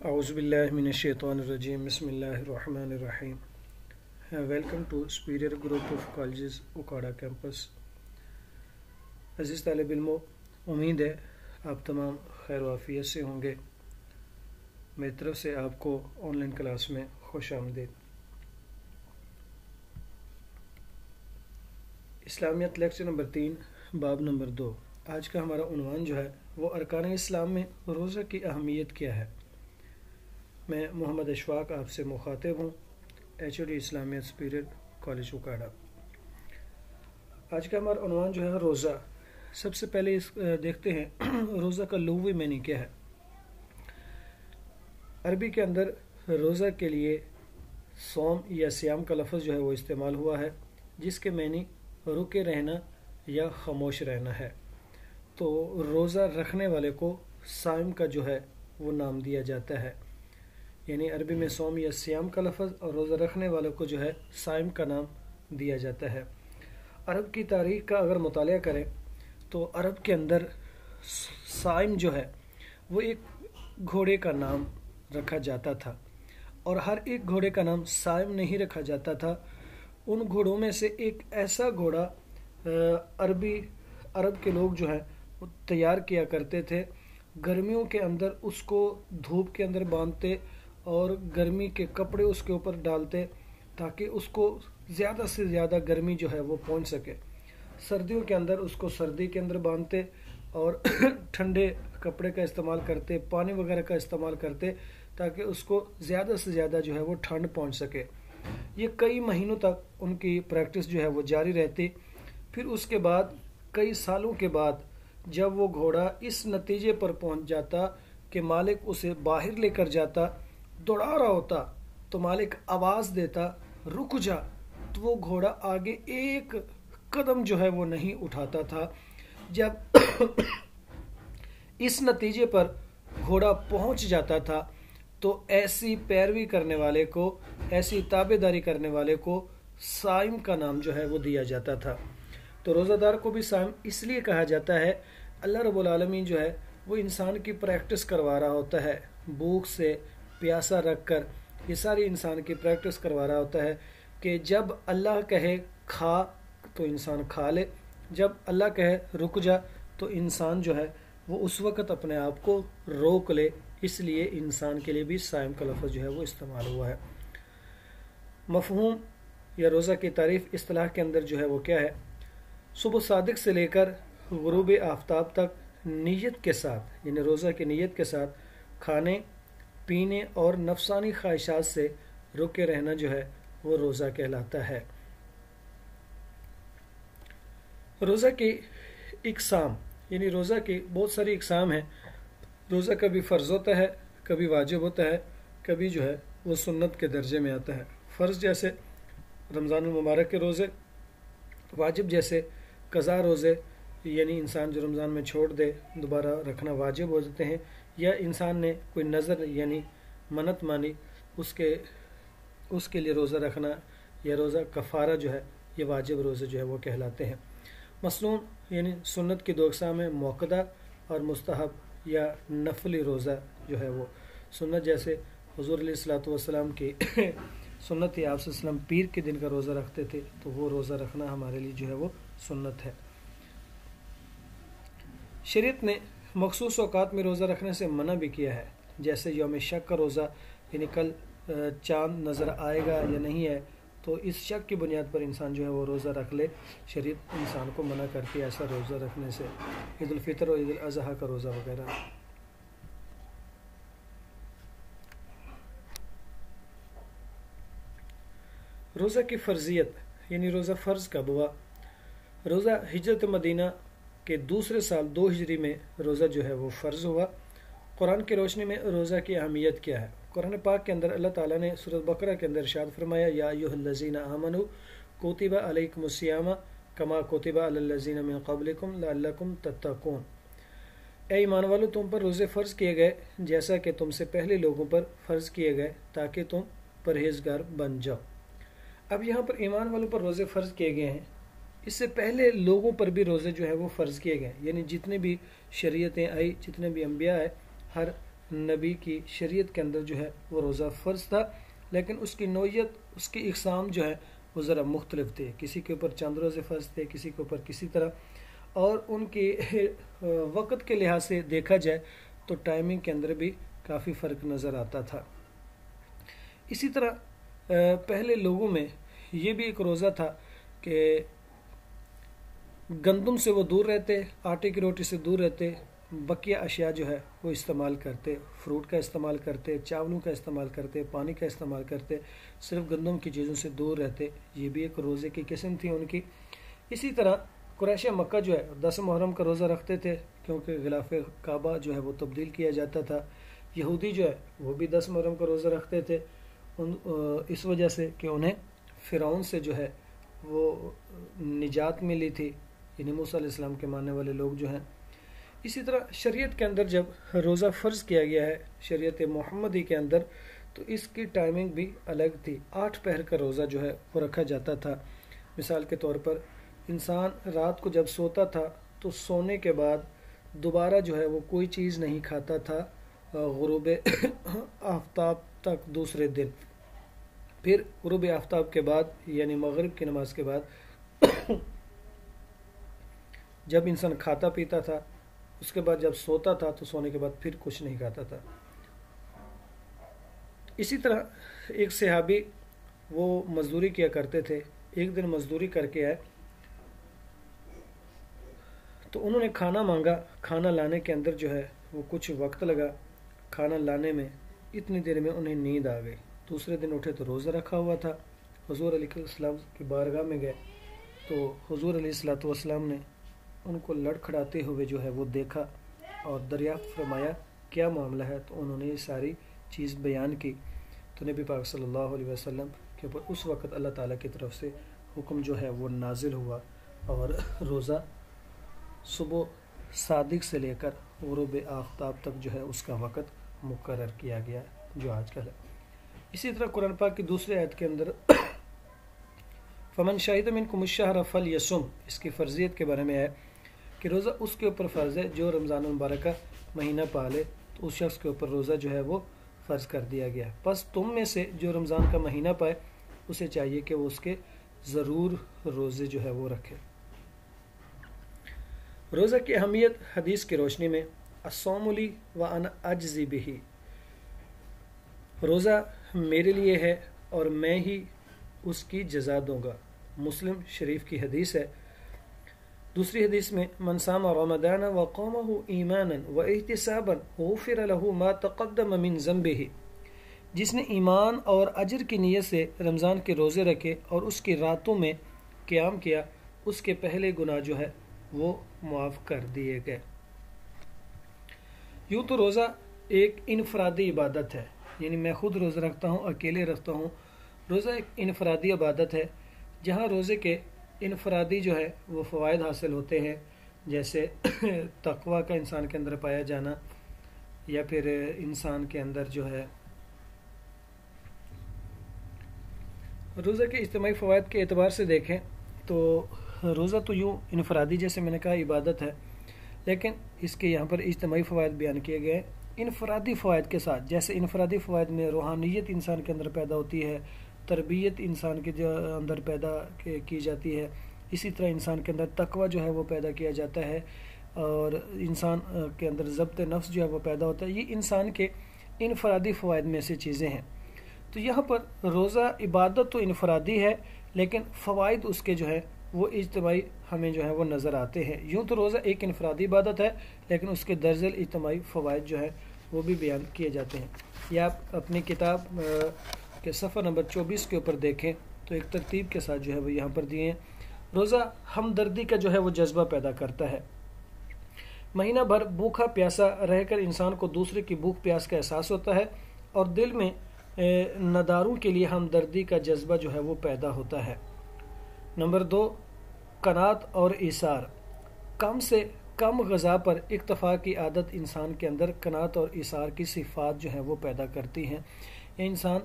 اعوذ باللہ من الشیطان الرجیم بسم اللہ الرحمن الرحیم welcome to Superior Group of Colleges Okara campus. عزیز طالب علموں، امید ہے آپ تمام خیر و عافیت سے ہوں گے۔ میری طرف سے آپ کو آن لائن کلاس میں خوش آمدید۔ اسلامیت لیکچر نمبر 3 باب نمبر 2۔ آج کا ہمارا عنوان جو ہے وہ ارکان اسلام میں روزہ کی اہمیت کیا ہے۔ میں محمد اشفاق آپ سے مخاطب ہوں، HOD اسلامیت سپیریئر کالج اوکاڑا۔ آج کا ہمارا عنوان جو ہے روزہ۔ سب سے پہلے دیکھتے ہیں روزہ کا لغوی معنی کیا ہے۔ عربی کے اندر روزہ کے لیے صوم یا صیام کا لفظ جو ہے وہ استعمال ہوا ہے، جس کے معنی رکے رہنا یا خاموش رہنا ہے۔ تو روزہ رکھنے والے کو صائم کا جو ہے وہ نام دیا جاتا ہے، یعنی عربی میں صوم یا صیام کا لفظ اور روزہ رکھنے والے کو جو ہے صائم کا نام دیا جاتا ہے۔ عرب کی تاریخ کا اگر مطالعہ کریں تو عرب کے اندر صائم جو ہے وہ ایک گھوڑے کا نام رکھا جاتا تھا، اور ہر ایک گھوڑے کا نام صائم نہیں رکھا جاتا تھا۔ ان گھوڑوں میں سے ایک ایسا گھوڑا عرب کے لوگ جو ہیں وہ تیار کیا کرتے تھے۔ گرمیوں کے اندر اس کو دھوپ کے اندر باندھتے اور گرمی کے کپڑے اس کے اوپر ڈالتے تاکہ اس کو زیادہ سے زیادہ گرمی جو ہے وہ پہنچ سکے۔ سردیوں کے اندر اس کو سردی کے اندر باندھتے اور ٹھنڈے کپڑے کا استعمال کرتے، پانی وغیرہ کا استعمال کرتے تاکہ اس کو زیادہ سے زیادہ جو ہے وہ ٹھنڈ پہنچ سکے۔ یہ کئی مہینوں تک ان کی پریکٹس جو ہے وہ جاری رہتی۔ پھر اس کے بعد کئی سالوں کے بعد جب وہ گھوڑا اس نتیجے پر پہنچ جاتا کہ مالک اسے باہر لے کر جاتا، دوڑا رہا ہوتا تو مالک آواز دیتا رک جا، تو وہ گھوڑا آگے ایک قدم جو ہے وہ نہیں اٹھاتا تھا۔ جب اس نتیجے پر گھوڑا پہنچ جاتا تھا تو ایسی پیروی کرنے والے کو، ایسی تابعداری کرنے والے کو صائم کا نام جو ہے وہ دیا جاتا تھا۔ تو روزہ دار کو بھی صائم اس لیے کہا جاتا ہے، اللہ رب العالمین جو ہے وہ انسان کی پریکٹس کروا رہا ہوتا ہے، بھوک سے پیاسا رکھ کر یہ ساری انسان کی پریکٹس کروا رہا ہوتا ہے کہ جب اللہ کہے کھا تو انسان کھا لے، جب اللہ کہے رک جا تو انسان جو ہے وہ اس وقت اپنے آپ کو روک لے۔ اس لیے انسان کے لیے بھی صائم کا لفظ جو ہے وہ استعمال ہوا ہے۔ مفہوم یا روزہ کی تعریف اصطلاح کے اندر جو ہے وہ کیا ہے؟ صبح صادق سے لے کر غروب آفتاب تک نیت کے ساتھ، یعنی روزہ کی نیت کے ساتھ کھانے پینے اور نفسانی خواہشات سے رکے رہنا جو ہے وہ روزہ کہلاتا ہے۔ روزہ کی اقسام، یعنی روزہ کی بہت ساری اقسام ہیں۔ روزہ کبھی فرض ہوتا ہے، کبھی واجب ہوتا ہے، کبھی جو ہے وہ سنت کے درجے میں آتا ہے۔ فرض جیسے رمضان المبارک کے روزے، واجب جیسے قضا روزے، یعنی انسان جو رمضان میں چھوڑ دے دوبارہ رکھنا واجب ہو جاتے ہیں، یا انسان نے کوئی نظر یعنی منت مانی اس کے لیے روزہ رکھنا یا روزہ کفارہ جو ہے یہ واجب روزے جو ہے وہ کہلاتے ہیں۔ مسنون یعنی سنت کی دو اقسام ہیں، موقدہ اور مستحب یا نفلی روزہ جو ہے وہ سنت، جیسے حضور علیہ الصلوۃ والسلام کی سنت ہے، آپ صلی اللہ علیہ وسلم پیر کے دن کا روزہ رکھتے تھے، تو وہ روزہ رکھنا ہمارے لیے جو ہے وہ سنت ہے۔ شریعت نے مخصوص اوقات میں روزہ رکھنے سے منع بھی کیا ہے، جیسے یوم شک کا روزہ، یعنی کل چاند نظر آئے گا یا نہیں ہے، تو اس شک کی بنیاد پر انسان جو ہے وہ روزہ رکھ لے۔ شریعت انسان کو منع کرتی ہے ایسا روزہ رکھنے سے۔ عید الفطر اور عید الاضحیٰ کا روزہ وغیرہ۔ روزہ کی فرضیت، یعنی روزہ فرض کب ہوا؟ روزہ ہجرت مدینہ کے دوسرے سال 2 ہجری میں روزہ جو ہے وہ فرض ہوا۔ قرآن کی روشنی میں روزہ کی اہمیت کیا ہے؟ قرآن پاک کے اندر اللہ تعالیٰ نے سورۃ بقرہ کے اندر ارشاد فرمایا، یا ایھا الذین آمنوا کتب علیکم الصیام کما کتب علی الذین من قبلکم لعلکم تتقون۔ اے ایمان والو، تم پر روزے فرض کیے گئے جیسا کہ تم سے پہلے لوگوں پر فرض کیے گئے تاکہ تم پرہیزگار بن جاؤ۔ اب یہاں پر ایمان والوں پر روزے فرض کیے گئے ہیں، اس سے پہلے لوگوں پر بھی روزے جو ہے وہ فرض کیے گئے، یعنی جتنے بھی شریعتیں آئی، جتنے بھی انبیاء ہے، ہر نبی کی شریعت کے اندر جو ہے وہ روزہ فرض تھا، لیکن اس کی نوعیت، اس کی اقسام جو ہے وہ ذرا مختلف تھے. کسی کے اوپر چند روزے فرض تھے، کسی کے اوپر کسی طرح، اور ان کے وقت کے لحاظ سے دیکھا جائے تو ٹائمنگ کے اندر بھی کافی فرق نظر آتا تھا. اسی طرح پہلے لوگوں میں یہ بھی ایک روزہ تھا کہ گندم سے وہ دور رہتے، آٹے کی روٹی سے دور رہتے، بقیہ اشیاء جو ہے وہ استعمال کرتے، فروٹ کا استعمال کرتے، چاولوں کا استعمال کرتے، پانی کا استعمال کرتے، صرف گندم کی چیزوں سے دور رہتے. یہ بھی ایک روزے کی قسم تھی ان کی. اسی طرح قریش مکہ جو ہے 10 محرم کا روزہ رکھتے تھے، کیونکہ غلاف کعبہ جو ہے وہ تبدیل کیا جاتا تھا. یہودی جو ہے وہ بھی 10 محرم کا روزہ رکھتے تھے، اس وجہ سے کہ انہیں فرعون سے جو ہے وہ نجات ملی تھی، یعنی موسیٰ علیہ السلام کے ماننے والے لوگ جو ہیں. اسی طرح شریعت کے اندر جب روزہ فرض کیا گیا ہے شریعت محمدی کے اندر، تو اس کی ٹائمنگ بھی الگ تھی. 8 پہر کا روزہ جو ہے وہ رکھا جاتا تھا. مثال کے طور پر انسان رات کو جب سوتا تھا تو سونے کے بعد دوبارہ جو ہے وہ کوئی چیز نہیں کھاتا تھا غروب آفتاب تک دوسرے دن. پھر غروب آفتاب کے بعد یعنی مغرب کی نماز کے بعد جب انسان کھاتا پیتا تھا، اس کے بعد جب سوتا تھا تو سونے کے بعد پھر کچھ نہیں کھاتا تھا. اسی طرح ایک صحابی وہ مزدوری کیا کرتے تھے، ایک دن مزدوری کر کے آئے تو انہوں نے کھانا مانگا. کھانا لانے کے اندر جو ہے وہ کچھ وقت لگا. کھانا لانے میں اتنی دیر میں انہیں نیند آ گئی. دوسرے دن اٹھے تو روزہ رکھا ہوا تھا. حضور علیہ السلام کی بارگاہ میں گئے تو حضور علیہ السلام نے ان کو لڑکھڑاتے ہوئے جو ہے وہ دیکھا اور دریافت فرمایا کیا معاملہ ہے. تو انہوں نے یہ ساری چیز بیان کی. تو نبی پاک صلی اللہ علیہ وسلم کے اوپر اس وقت اللہ تعالیٰ کی طرف سے حکم جو ہے وہ نازل ہوا اور روزہ صبح صادق سے لے کر غروب آفتاب تک جو ہے اس کا وقت مقرر کیا گیا جو آج کل ہے. اسی طرح قرآن پاک کی دوسری آیت کے اندر فمن شاہد منکم الشہر فلیصم، اس کی فرضیت کے بارے میں ہے کہ روزہ اس کے اوپر فرض ہے جو رمضان المبارک کا مہینہ پالے، تو اس شخص کے اوپر روزہ جو ہے وہ فرض کر دیا گیا. پس تم میں سے جو رمضان کا مہینہ پائے اسے چاہیے کہ وہ اس کے ضرور روزے جو ہے وہ رکھے. روزہ کی اہمیت حدیث کی روشنی میں الصوم لی وانا اجزی بہ، روزہ میرے لیے ہے اور میں ہی اس کی جزا دوں گا. مسلم شریف کی حدیث ہے. دوسری حدیث میں من صام رمضان وقامہ ایمانا واحتسابا غفر له ما تقدم من ذنبہ، جس نے ایمان اور اجر کی نیت سے رمضان کے روزے رکھے اور اس کی راتوں میں قیام کیا، اس کے پہلے گناہ جو ہے وہ معاف کر دیے گئے. یوں تو روزہ ایک انفرادی عبادت ہے، یعنی میں خود روزہ رکھتا ہوں، اکیلے رکھتا ہوں. روزہ ایک انفرادی عبادت ہے جہاں روزے کے انفرادی جو ہے وہ فوائد حاصل ہوتے ہیں، جیسے تقوی کا انسان کے اندر پایا جانا، یا پھر انسان کے اندر جو ہے روزہ کے اجتماعی فوائد کے اعتبار سے دیکھیں تو روزہ تو یوں انفرادی جیسے میں نے کہا عبادت ہے، لیکن اس کے یہاں پر اجتماعی فوائد بیان کیے گئے انفرادی فوائد کے ساتھ. جیسے انفرادی فوائد میں روحانیت انسان کے اندر پیدا ہوتی ہے، تربیت انسان کے اندر پیدا کی جاتی ہے، اسی طرح انسان کے اندر تقوی جو ہے وہ پیدا کیا جاتا ہے، اور انسان کے اندر ضبط نفس جو ہے وہ پیدا ہوتا ہے. یہ انسان کے انفرادی فوائد میں سے چیزیں ہیں. تو یہاں پر روزہ عبادت تو انفرادی ہے، لیکن فوائد اس کے جو ہے وہ اجتماعی ہمیں جو ہے وہ نظر آتے ہیں. یوں تو روزہ ایک انفرادی عبادت ہے، لیکن اس کے درجل اجتماعی فوائد جو ہے وہ بھی بیان کیے جاتے ہیں. یہ آپ اپنی کتاب کے صفحہ نمبر 24 کے اوپر دیکھیں تو ایک ترتیب کے ساتھ جو ہے وہ یہاں پر دیے ہیں. روزہ ہمدردی کا جو ہے وہ جذبہ پیدا کرتا ہے. مہینہ بھر بھوکا پیاسا رہ کر انسان کو دوسرے کی بھوک پیاس کا احساس ہوتا ہے اور دل میں نداروں کے لیے ہمدردی کا جذبہ جو ہے وہ پیدا ہوتا ہے. نمبر 2، قناعت اور ایثار. کم سے کم غذا پر اکتفا کی عادت انسان کے اندر قناعت اور ایثار کی صفات جو ہیں وہ پیدا کرتی ہیں. یہ انسان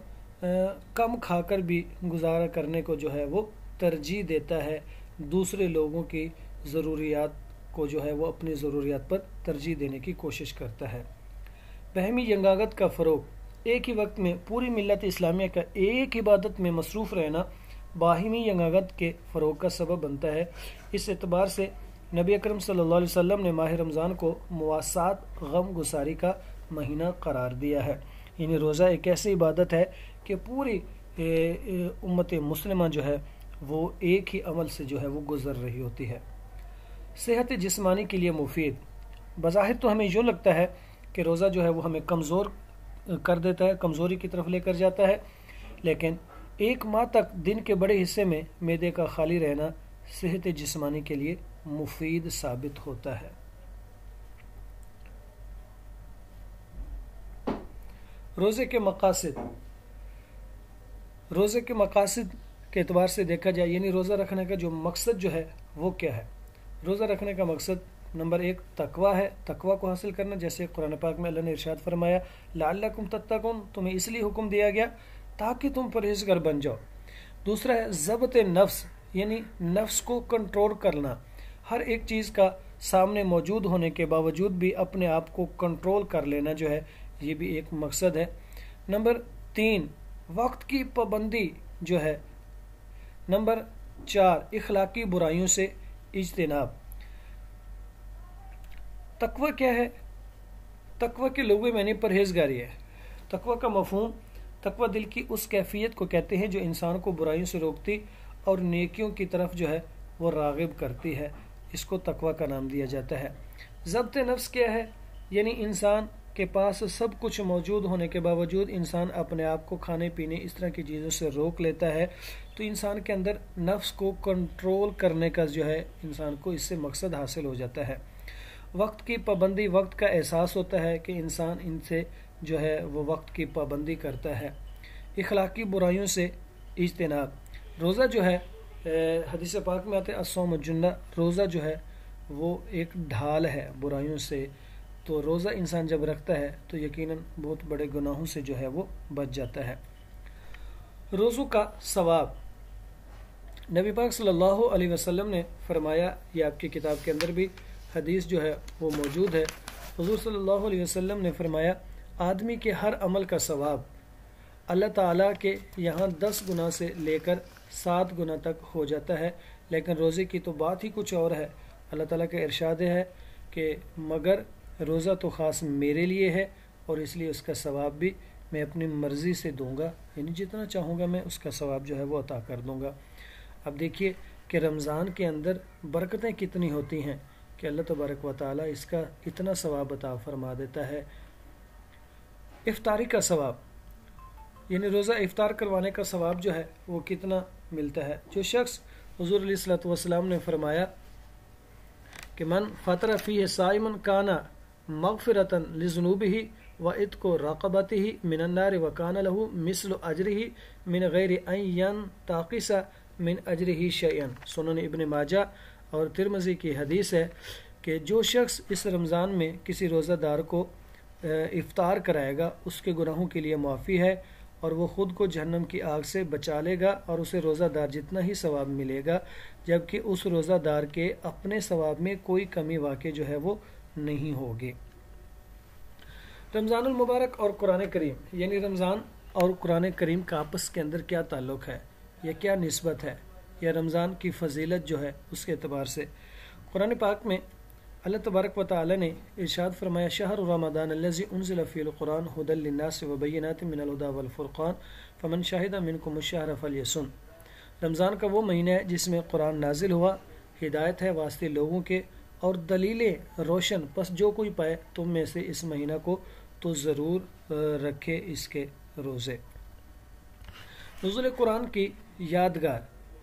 کم کھا کر بھی گزارا کرنے کو جو ہے وہ ترجیح دیتا ہے، دوسرے لوگوں کی ضروریات کو جو ہے وہ اپنی ضروریات پر ترجیح دینے کی کوشش کرتا ہے. بہمی جنگاگت کا فروغ، ایک ہی وقت میں پوری ملت اسلامیہ کا ایک عبادت میں مصروف رہنا باہمی جنگاگت کے فروغ کا سبب بنتا ہے۔ اس اعتبار سے نبی اکرم صلی اللہ علیہ وسلم نے ماہ رمضان کو مواسات، غم گساری کا مہینہ قرار دیا ہے۔ یعنی روزہ ایک ایسی عبادت ہے کہ پوری امت مسلمہ جو ہے وہ ایک ہی عمل سے جو ہے وہ گزر رہی ہوتی ہے۔ صحت جسمانی کے لیے مفید، بظاہر تو ہمیں یوں لگتا ہے کہ روزہ جو ہے وہ ہمیں کمزور کر دیتا ہے، کمزوری کی طرف لے کر جاتا ہے، لیکن ایک ماہ تک دن کے بڑے حصے میں معدے کا خالی رہنا صحت جسمانی کے لیے مفید ثابت ہوتا ہے۔ روزے کے مقاصد، روزے کے مقاصد کے اعتبار سے دیکھا جائے، یعنی روزہ رکھنے کا جو مقصد جو ہے وہ کیا ہے؟ روزہ رکھنے کا مقصد نمبر 1 تقوی ہے، تقوی کو حاصل کرنا، جیسے قرآن پاک میں اللہ نے ارشاد فرمایا لعلکم تتقون، تمہیں اس لیے حکم دیا گیا تاکہ تم پرہیزگار بن جاؤ۔ دوسرا ہے ضبط نفس، یعنی نفس کو کنٹرول کرنا، ہر ایک چیز کا سامنے موجود ہونے کے باوجود بھی اپنے آپ کو کنٹرول کر لینا جو ہے یہ بھی ایک مقصد ہے۔ نمبر 3 وقت کی پابندی جو ہے۔ نمبر 4 اخلاقی برائیوں سے اجتناب۔ تقوی کیا ہے؟ تقوی کے لغوی معنی پرہیزگاری ہے۔ تقوی کا مفہوم، تقوی دل کی اس کیفیت کو کہتے ہیں جو انسان کو برائیوں سے روکتی اور نیکیوں کی طرف جو ہے وہ راغب کرتی ہے، اس کو تقوی کا نام دیا جاتا ہے۔ ضبط نفس کیا ہے؟ یعنی انسان کے پاس سب کچھ موجود ہونے کے باوجود انسان اپنے آپ کو کھانے پینے اس طرح کی چیزوں سے روک لیتا ہے، تو انسان کے اندر نفس کو کنٹرول کرنے کا جو ہے انسان کو اس سے مقصد حاصل ہو جاتا ہے۔ وقت کی پابندی، وقت کا احساس ہوتا ہے کہ انسان ان سے جو ہے وہ وقت کی پابندی کرتا ہے۔ اخلاقی برائیوں سے اجتناب، روزہ جو ہے حدیث پاک میں آتے الصوم جنہ، روزہ جو ہے وہ ایک ڈھال ہے برائیوں سے، تو روزہ انسان جب رکھتا ہے تو یقیناً بہت بڑے گناہوں سے جو ہے وہ بچ جاتا ہے۔ روزوں کا ثواب، نبی پاک صلی اللہ علیہ وسلم نے فرمایا، یہ آپ کی کتاب کے اندر بھی حدیث جو ہے وہ موجود ہے، حضور صلی اللہ علیہ وسلم نے فرمایا آدمی کے ہر عمل کا ثواب اللہ تعالیٰ کے یہاں 10 گنا سے لے کر 7 گنا تک ہو جاتا ہے، لیکن روزے کی تو بات ہی کچھ اور ہے۔ اللہ تعالیٰ کا ارشاد ہے کہ مگر روزہ تو خاص میرے لیے ہے اور اس لیے اس کا ثواب بھی میں اپنی مرضی سے دوں گا، یعنی جتنا چاہوں گا میں اس کا ثواب جو ہے وہ عطا کر دوں گا۔ اب دیکھیے کہ رمضان کے اندر برکتیں کتنی ہوتی ہیں کہ اللہ تبارک و تعالیٰ اس کا اتنا ثواب عطا فرما دیتا ہے۔ افطاری کا ثواب، یعنی روزہ افطار کروانے کا ثواب جو ہے وہ کتنا ملتا ہے؟ جو شخص، حضور علیہ الصلوۃ والسلام نے فرمایا کہ من فطر فیہ صائما کان مغفرۃ لذنوبہ وعتق رقبتہ من النار وکان لہ مثل اجرہ من غیر ان ینتقص من اجرہ شیئا۔ سنن ابن ماجہ اور ترمذی کی حدیث ہے کہ جو شخص اس رمضان میں کسی روزہ دار کو افطار کرائے گا اس کے گناہوں کے لیے معافی ہے اور وہ خود کو جہنم کی آگ سے بچا لے گا اور اسے روزہ دار جتنا ہی ثواب ملے گا، جبکہ اس روزہ دار کے اپنے ثواب میں کوئی کمی واقع جو ہے وہ نہیں ہوگی۔ رمضان المبارک اور قرآن کریم، یعنی رمضان اور قرآن کریم کا آپس کے اندر کیا تعلق ہے یا کیا نسبت ہے، یا رمضان کی فضیلت جو ہے اس کے اعتبار سے قرآن پاک میں اللہ تبارک و تعالی نے ارشاد فرمایا شہر رمضان الذی انزل فیہ القرآن ھدی للناس وبینات من الھدی والفرقان فمن شہد منکم الشہر فلیصم۔ رمضان کا وہ مہینہ ہے جس میں قرآن نازل ہوا، ہدایت ہے واسطے لوگوں کے اور دلیلیں روشن، پس جو کوئی پائے تم میں سے اس مہینہ کو تو ضرور رکھے اس کے روزے۔ نزول قرآن کی یادگار،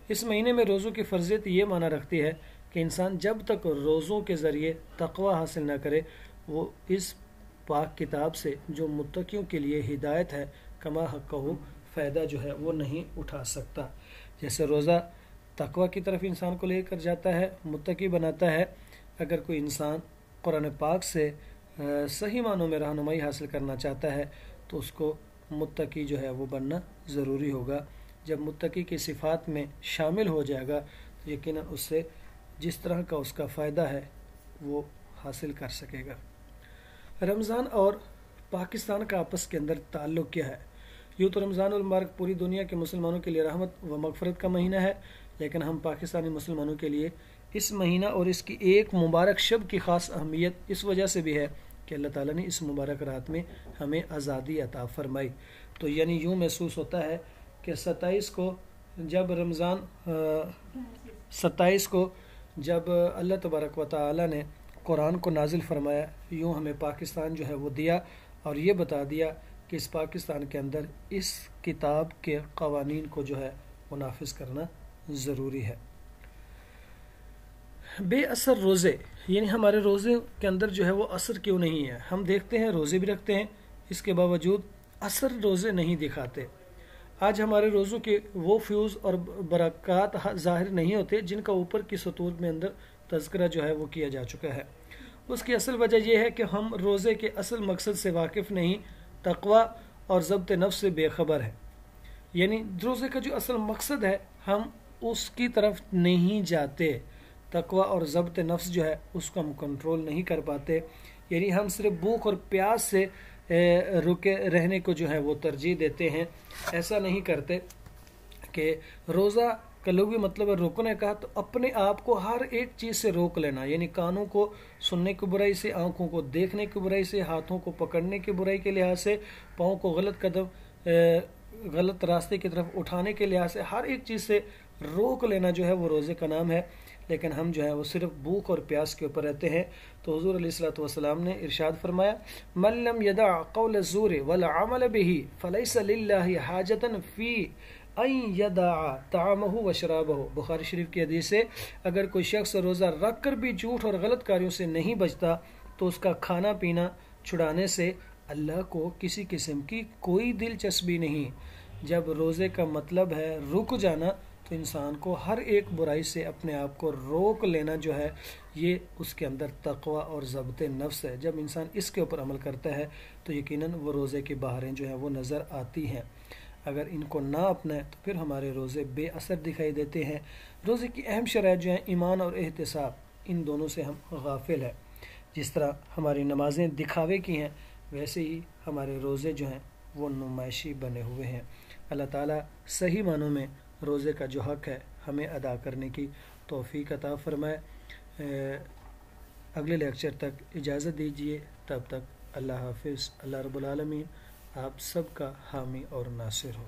اس مہینے میں روزوں کی فرضیت یہ معنی رکھتی ہے کہ انسان جب تک روزوں کے ذریعے تقوی حاصل نہ کرے وہ اس پاک کتاب سے جو متقیوں کے لیے ہدایت ہے کما حقہ فائدہ جو ہے وہ نہیں اٹھا سکتا۔ جیسے روزہ تقوی کی طرف انسان کو لے کر جاتا ہے، متقی بناتا ہے، اگر کوئی انسان قرآن پاک سے صحیح معنوں میں رہنمائی حاصل کرنا چاہتا ہے تو اس کو متقی جو ہے وہ بننا ضروری ہوگا۔ جب متقی کی صفات میں شامل ہو جائے گا تو یقیناً اس سے جس طرح کا اس کا فائدہ ہے وہ حاصل کر سکے گا۔ رمضان اور پاکستان کا آپس کے اندر تعلق کیا ہے؟ یوں تو رمضان المبارک پوری دنیا کے مسلمانوں کے لیے رحمت و مغفرت کا مہینہ ہے، لیکن ہم پاکستانی مسلمانوں کے لیے اس مہینہ اور اس کی ایک مبارک شب کی خاص اہمیت اس وجہ سے بھی ہے کہ اللہ تعالیٰ نے اس مبارک رات میں ہمیں آزادی عطا فرمائی۔ تو یعنی یوں محسوس ہوتا ہے کہ 27 کو جب جب اللہ تبارک و تعالیٰ نے قرآن کو نازل فرمایا، یوں ہمیں پاکستان جو ہے وہ دیا اور یہ بتا دیا کہ اس پاکستان کے اندر اس کتاب کے قوانین کو جو ہے وہ نافذ کرنا ضروری ہے۔ بے اثر روزے، یعنی ہمارے روزے کے اندر جو ہے وہ اثر کیوں نہیں ہے؟ ہم دیکھتے ہیں روزے بھی رکھتے ہیں، اس کے باوجود اثر روزے نہیں دکھاتے۔ آج ہمارے روزوں کے وہ فیوز اور برکات ظاہر نہیں ہوتے جن کا اوپر کی سطور میں اندر تذکرہ جو ہے وہ کیا جا چکا ہے۔ اس کی اصل وجہ یہ ہے کہ ہم روزے کے اصل مقصد سے واقف نہیں، تقوی اور ضبط نفس سے بے خبر ہیں۔ یعنی روزے کا جو اصل مقصد ہے ہم اس کی طرف نہیں جاتے، تقوی اور ضبط نفس جو ہے اس کو ہم کنٹرول نہیں کر پاتے، یعنی ہم صرف بھوک اور پیاس سے رکے رہنے کو جو ہے وہ ترجیح دیتے ہیں۔ ایسا نہیں کرتے کہ روزہ کا لغوی مطلب ہے رکنے کا، تو اپنے آپ کو ہر ایک چیز سے روک لینا، یعنی کانوں کو سننے کی برائی سے، آنکھوں کو دیکھنے کی برائی سے، ہاتھوں کو پکڑنے کی برائی کے لحاظ سے، پاؤں کو غلط راستے کی طرف اٹھانے کے لحاظ سے، ہر ایک چیز سے روک لینا جو ہے وہ روزے کا نام ہے۔ لیکن ہم جو ہے وہ صرف بھوک اور پیاس کے اوپر رہتے ہیں۔ تو حضور علیہ الصلوۃ والسلام نے ارشاد فرمایا، من لم يدع قول الزور والعمل به فليس لله حاجة في ان يدع طعامه وشرابه۔ بخاری شریف کی حدیث ہے، اگر کوئی شخص روزہ رکھ کر بھی جھوٹ اور غلط کاریوں سے نہیں بچتا تو اس کا کھانا پینا چھڑانے سے اللہ کو کسی قسم کی کوئی دلچسپی نہیں۔ جب روزے کا مطلب ہے رک جانا، تو انسان کو ہر ایک برائی سے اپنے آپ کو روک لینا جو ہے یہ اس کے اندر تقوی اور ضبط نفس ہے۔ جب انسان اس کے اوپر عمل کرتا ہے تو یقیناً وہ روزے کی بہاریں جو ہیں وہ نظر آتی ہیں۔ اگر ان کو نہ اپنائیں تو پھر ہمارے روزے بے اثر دکھائی دیتے ہیں۔ روزے کی اہم شرائط جو ہیں ایمان اور احتساب، ان دونوں سے ہم غافل ہیں۔ جس طرح ہماری نمازیں دکھاوے کی ہیں، ویسے ہی ہمارے روزے جو ہیں وہ نمائشی بنے ہوئے ہیں۔ اللہ تعالیٰ صحیح معنوں میں روزے کا جو حق ہے ہمیں ادا کرنے کی توفیق عطا فرمائے۔ اگلے لیکچر تک اجازت دیجیے، تب تک اللہ حافظ۔ اللہ رب العالمین آپ سب کا حامی اور ناصر ہو۔